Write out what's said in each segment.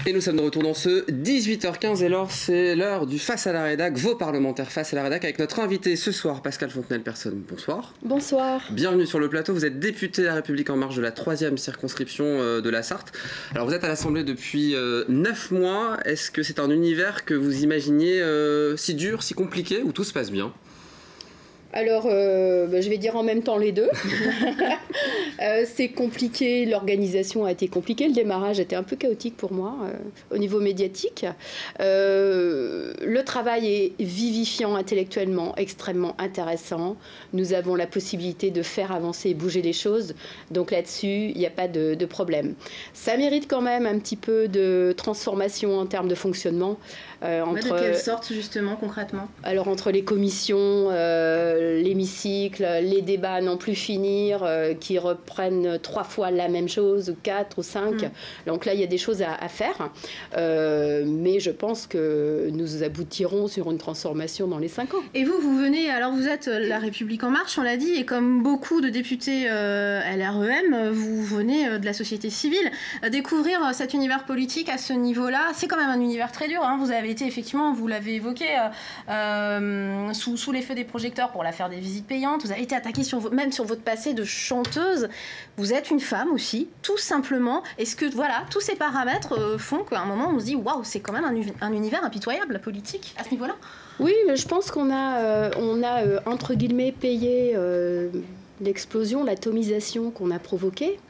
Et nous sommes de retour dans ce 18h15 et alors c'est l'heure du Face à la Rédac, vos parlementaires Face à la Rédac avec notre invité ce soir, Pascale Fontenelle-Personne. Bonsoir. Bonsoir. Bienvenue sur le plateau, vous êtes député La République En Marche de la 3e circonscription de la Sarthe. Alors vous êtes à l'Assemblée depuis 9 mois, est-ce que c'est un univers que vous imaginiez si dur, si compliqué ou tout se passe bien ? Alors, je vais dire en même temps les deux. C'est compliqué, l'organisation a été compliquée, le démarrage était un peu chaotique pour moi au niveau médiatique. Le travail est vivifiant intellectuellement, extrêmement intéressant. Nous avons la possibilité de faire avancer et bouger les choses, donc là-dessus, il n'y a pas de problème. Ça mérite quand même un petit peu de transformation en termes de fonctionnement. De quelle sorte justement, concrètement ? Alors entre les commissions, l'hémicycle, les débats à n'en plus finir, qui reprennent 3 fois la même chose, ou 4 ou 5. Donc là, il y a des choses à faire. Mais je pense que nous aboutirons sur une transformation dans les 5 ans. Et vous venez, alors vous êtes La République En Marche, on l'a dit, et comme beaucoup de députés LREM, vous venez de la société civile. Découvrir cet univers politique à ce niveau-là, c'est quand même un univers très dur. Vous avez été effectivement, vous l'avez évoqué, sous les feux des projecteurs pour la faire des visites payantes. Vous avez été attaquée même sur votre passé de chanteuse. Vous êtes une femme aussi, tout simplement. Est-ce que voilà, tous ces paramètres font qu'à un moment on se dit waouh, c'est quand même un univers impitoyable, la politique, à ce niveau-là ? Oui, mais je pense qu'on a, entre guillemets payé l'explosion, l'atomisation qu'on a provoquée.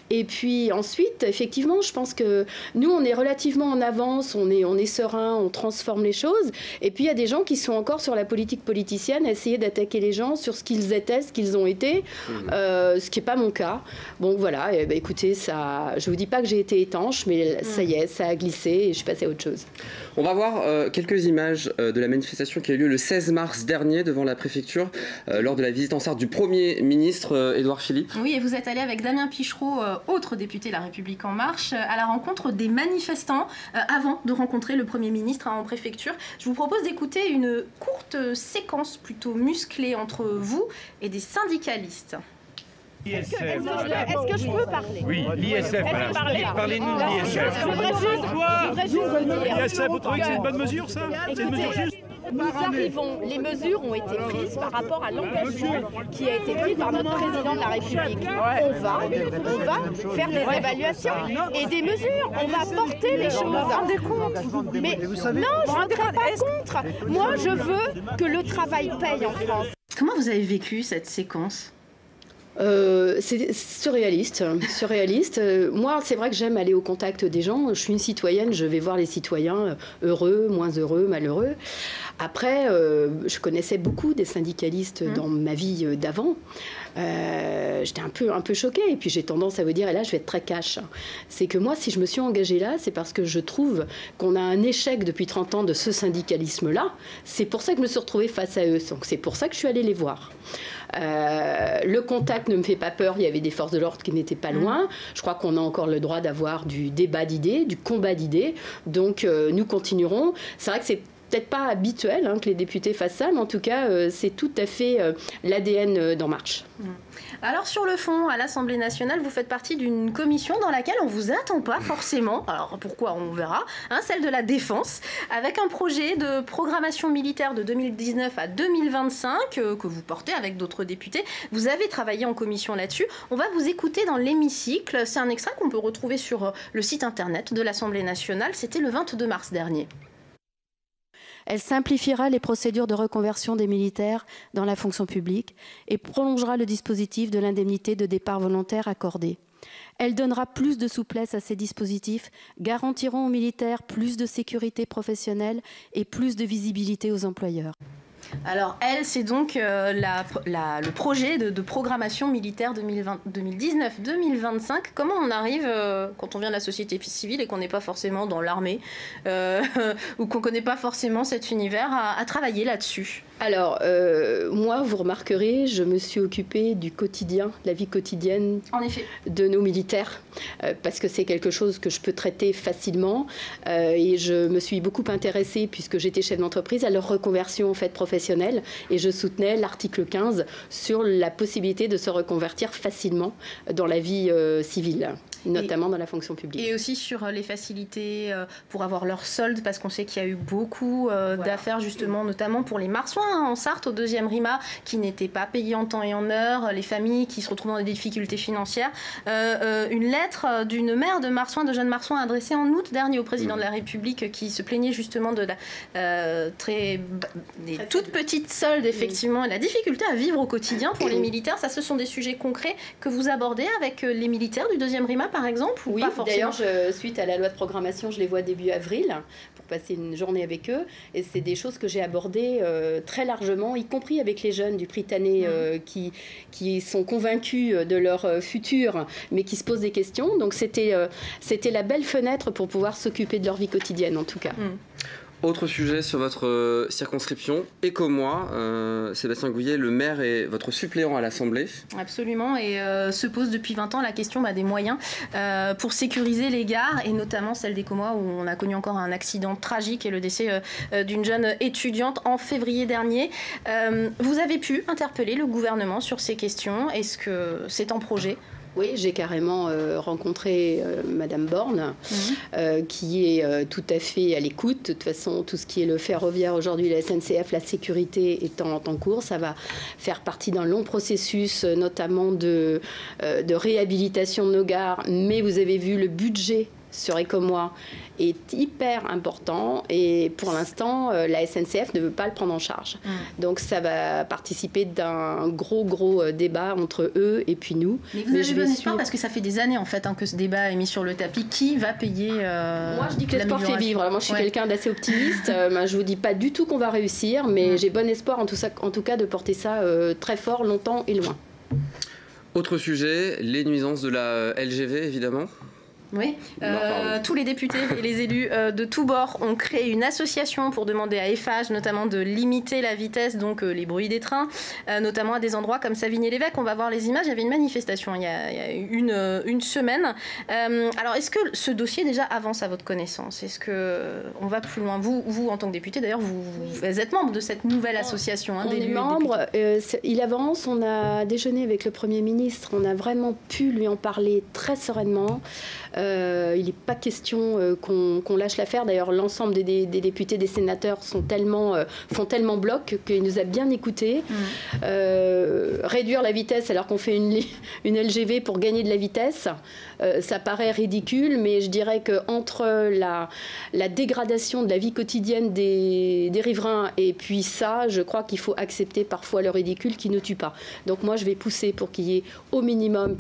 Et puis ensuite, effectivement, je pense que nous, on est relativement en avance, on est serein, on transforme les choses. Et puis il y a des gens qui sont encore sur la politique politicienne, à essayer d'attaquer les gens sur ce qu'ils étaient, ce qu'ils ont été, ce qui n'est pas mon cas. Bon, voilà, écoutez, ça, je ne vous dis pas que j'ai été étanche, mais ça y est, ça a glissé et je suis passée à autre chose. On va voir quelques images de la manifestation qui a eu lieu le 16 mars dernier devant la préfecture lors de la visite en Sarthe du Premier ministre Édouard Philippe. Oui, et vous êtes allé avec Damien Pichereau, autre député La République En Marche, à la rencontre des manifestants avant de rencontrer le Premier ministre en préfecture. Je vous propose d'écouter une courte séquence plutôt musclée entre vous et des syndicalistes. Est-ce que je peux parler? Oui, l'ISF, parlez-nous de l'ISF. Je voudrais juste venir. L'ISF, vous trouvez que c'est une bonne mesure, ça? C'est une mesure juste? Nous arrivons, les mesures ont été prises par rapport à l'engagement qui a été pris par notre président de la République. On va faire des évaluations et des mesures. On va porter les choses. Rendez compte. Mais non, je ne serai pas contre. Moi, je veux que le travail paye en France. Comment vous avez vécu cette séquence ? C'est surréaliste. Moi, c'est vrai que j'aime aller au contact des gens. Je suis une citoyenne, je vais voir les citoyens heureux, moins heureux, malheureux. Après, je connaissais beaucoup des syndicalistes dans ma vie d'avant. J'étais un peu choquée. Et puis j'ai tendance à vous dire, et là je vais être très cash, c'est que moi, si je me suis engagée là, c'est parce que je trouve qu'on a un échec depuis 30 ans de ce syndicalisme-là. C'est pour ça que je me suis retrouvée face à eux. Donc c'est pour ça que je suis allée les voir. Le contact ne me fait pas peur, il y avait des forces de l'ordre qui n'étaient pas loin. Je crois qu'on a encore le droit d'avoir du débat d'idées, du combat d'idées. Donc nous continuerons. C'est vrai que c'est peut-être pas habituel que les députés fassent ça, mais en tout cas, c'est tout à fait l'ADN d'En Marche. Alors sur le fond, à l'Assemblée nationale, vous faites partie d'une commission dans laquelle on ne vous attend pas forcément, alors pourquoi on verra, celle de la défense, avec un projet de programmation militaire de 2019 à 2025 que vous portez avec d'autres députés. Vous avez travaillé en commission là-dessus. On va vous écouter dans l'hémicycle. C'est un extrait qu'on peut retrouver sur le site internet de l'Assemblée nationale. C'était le 22 mars dernier. Elle simplifiera les procédures de reconversion des militaires dans la fonction publique et prolongera le dispositif de l'indemnité de départ volontaire accordée. Elle donnera plus de souplesse à ces dispositifs, garantiront aux militaires plus de sécurité professionnelle et plus de visibilité aux employeurs. Alors elle, c'est donc le projet de programmation militaire 2019-2025. Comment on arrive, quand on vient de la société civile et qu'on n'est pas forcément dans l'armée, ou qu'on ne connaît pas forcément cet univers, à travailler là-dessus? Alors, moi, vous remarquerez, je me suis occupée du quotidien, de la vie quotidienne de nos militaires, parce que c'est quelque chose que je peux traiter facilement. Et je me suis beaucoup intéressée, puisque j'étais chef d'entreprise, à leur reconversion en fait, professionnelle. Et je soutenais l'article 15 sur la possibilité de se reconvertir facilement dans la vie civile. notamment dans la fonction publique. Et aussi sur les facilités pour avoir leur solde, parce qu'on sait qu'il y a eu beaucoup d'affaires justement, notamment pour les marsouins en Sarthe, au 2e RIMA, qui n'étaient pas payés en temps et en heure, les familles qui se retrouvent dans des difficultés financières. Une lettre d'une mère de marsouins, de jeunes marsouins, adressée en août dernier au président de la République, qui se plaignait justement de la des toutes petites soldes, effectivement, et la difficulté à vivre au quotidien pour les militaires. Ça, ce sont des sujets concrets que vous abordez avec les militaires du 2e RIMA, par exemple, ou oui, pas forcément? d'ailleurs, suite à la loi de programmation, je les vois début avril pour passer une journée avec eux, et c'est des choses que j'ai abordées très largement, y compris avec les jeunes du Prytanée qui sont convaincus de leur futur, mais qui se posent des questions. Donc c'était la belle fenêtre pour pouvoir s'occuper de leur vie quotidienne, en tout cas. Autre sujet sur votre circonscription, Écomois, Sébastien Gouillet, le maire est votre suppléant à l'Assemblée. Absolument, et se pose depuis 20 ans la question des moyens pour sécuriser les gares, et notamment celle d'Écomois, où on a connu encore un accident tragique et le décès d'une jeune étudiante en février dernier. Vous avez pu interpeller le gouvernement sur ces questions. Est-ce que c'est en projet ? Oui, j'ai carrément rencontré Madame Borne, qui est tout à fait à l'écoute. De toute façon, tout ce qui est le ferroviaire aujourd'hui, la SNCF, la sécurité étant en cours, ça va faire partie d'un long processus, notamment de réhabilitation de nos gares. Mais vous avez vu le budget sur Écomois est hyper important, et pour l'instant la SNCF ne veut pas le prendre en charge. Donc ça va participer d'un gros débat entre eux et puis nous. Mais vous avez bon espoir, parce que ça fait des années en fait que ce débat est mis sur le tapis. Qui va payer Moi je dis que l'espoir fait vivre. Alors, moi je suis quelqu'un d'assez optimiste. Je vous dis pas du tout qu'on va réussir, mais j'ai bon espoir en tout cas de porter ça très fort, longtemps et loin. Autre sujet, les nuisances de la LGV évidemment. Oui, tous les députés et les élus de tous bords ont créé une association pour demander à Eiffage notamment de limiter la vitesse, donc les bruits des trains, notamment à des endroits comme Savigny-l'Évêque. On va voir les images, il y avait une manifestation il y a une semaine. Alors est-ce que ce dossier déjà avance à votre connaissance? Est-ce qu'on va plus loin? Vous, en tant que député d'ailleurs, vous êtes membre de cette nouvelle association d'élus. On est membre, il avance, on a déjeuné avec le Premier ministre, on a vraiment pu lui en parler très sereinement. Il n'est pas question qu'on lâche l'affaire. D'ailleurs, l'ensemble des députés, des sénateurs font tellement bloc qu'il nous a bien écoutés. Réduire la vitesse alors qu'on fait une LGV pour gagner de la vitesse, ça paraît ridicule, mais je dirais qu'entre la dégradation de la vie quotidienne des riverains et puis ça, je crois qu'il faut accepter parfois le ridicule qui ne tue pas. Donc moi, je vais pousser pour qu'il y ait au minimum,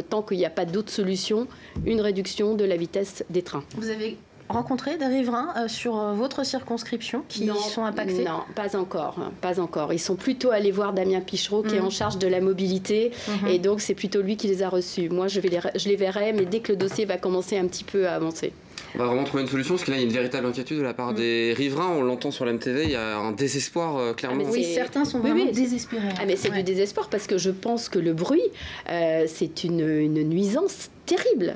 tant qu'il n'y a pas d'autre solution, une réduction de la vitesse des trains. Vous avez rencontré des riverains sur votre circonscription qui sont impactés? Non, pas encore. Ils sont plutôt allés voir Damien Pichereau qui est en charge de la mobilité et donc c'est plutôt lui qui les a reçus. Moi, je les verrai, mais dès que le dossier va commencer un petit peu à avancer. On va vraiment trouver une solution, parce que là, il y a une véritable inquiétude de la part des riverains. On l'entend sur la MTV, il y a un désespoir, clairement. Oui, certains sont vraiment désespérés. Mais c'est du désespoir, parce que je pense que le bruit, c'est une nuisance terrible.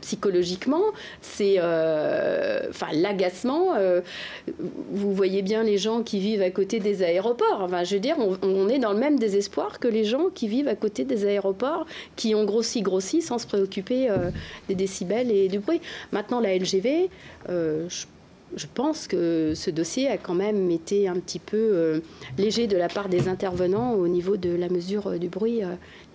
Psychologiquement, c'est l'agacement. Vous voyez bien les gens qui vivent à côté des aéroports. Enfin, je veux dire, on est dans le même désespoir que les gens qui vivent à côté des aéroports, qui ont grossi sans se préoccuper des décibels et du bruit. Maintenant, la LGV, je pense que ce dossier a quand même été un petit peu léger de la part des intervenants au niveau de la mesure du bruit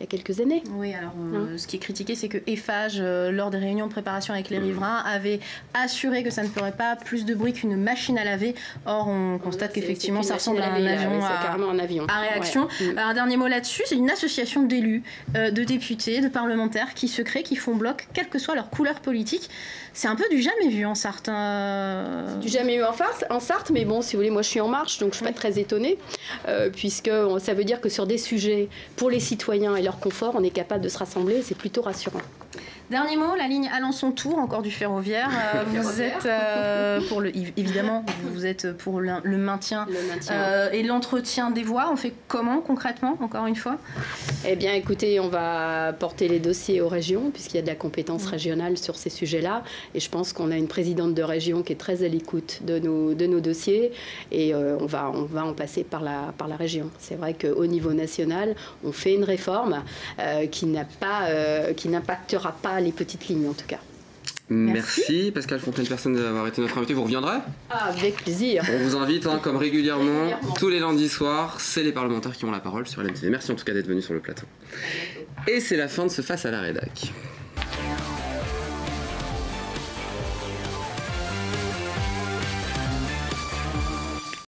il y a quelques années. Oui, alors ce qui est critiqué, c'est que Eiffage, lors des réunions de préparation avec les riverains, avait assuré que ça ne ferait pas plus de bruit qu'une machine à laver. Or, on constate qu'effectivement, ça ressemble à un avion, carrément un avion à réaction. Ouais. Un dernier mot là-dessus, c'est une association d'élus, de députés, de parlementaires qui se créent, qui font bloc, quelle que soit leur couleur politique. C'est un peu du jamais vu en Sarthe. Du jamais vu en Sarthe, mais bon, si vous voulez, moi je suis en marche, donc je ne suis pas très étonnée, puisque ça veut dire que sur des sujets pour les citoyens et leur confort, on est capable de se rassembler, c'est plutôt rassurant. Dernier mot, la ligne Alençon-Tours, encore du ferroviaire. Vous êtes pour évidemment, vous êtes pour le maintien, et l'entretien des voies. On fait comment concrètement, encore une fois? Eh bien, écoutez, on va porter les dossiers aux régions, puisqu'il y a de la compétence régionale sur ces sujets-là. Et je pense qu'on a une présidente de région qui est très à l'écoute de nos dossiers. Et on va en passer par la région. C'est vrai qu'au niveau national, on fait une réforme qui n'impactera pas voilà les petites lignes en tout cas. Merci Pascale Fontaine-Personne d'avoir été notre invité. Vous reviendrez? Avec plaisir. On vous invite, comme régulièrement, tous les lundis soirs, c'est les parlementaires qui ont la parole sur LMTV. Merci en tout cas d'être venus sur le plateau. Et c'est la fin de ce Face à la Rédac.